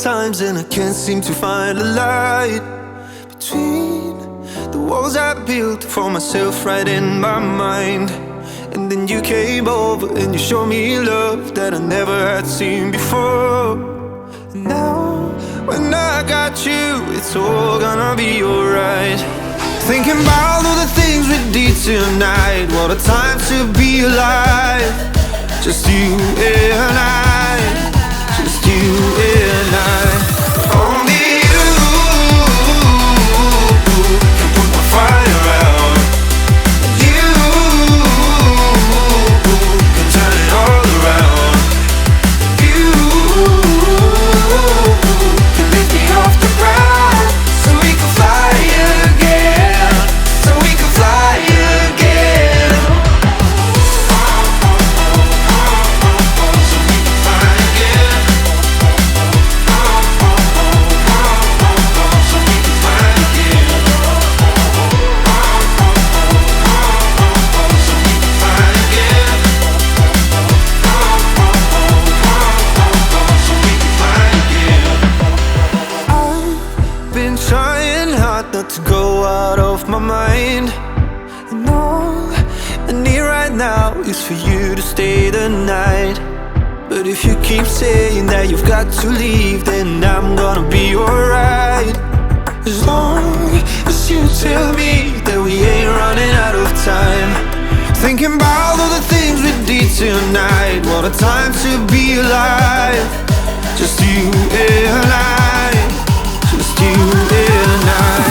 times and I can't seem to find a light between the walls I built for myself right in my mind. And then you came over and you showed me love that I never had seen before. And now when I got you, it's all gonna be alright. Thinking about all the things we did tonight. What a time to be alive. Just you and I, just you and I. Only you can put my fire out. You can turn it all around. You can lift me off the ground so we can fly again, so we can fly again. Trying hard not to go out of my mind. And all I need right now is for you to stay the night. But if you keep saying that you've got to leave, then I'm gonna be alright. As long as you tell me that we ain't running out of time. Thinking about all the things we did tonight. What a time to be alive. Just you and I, just you and I.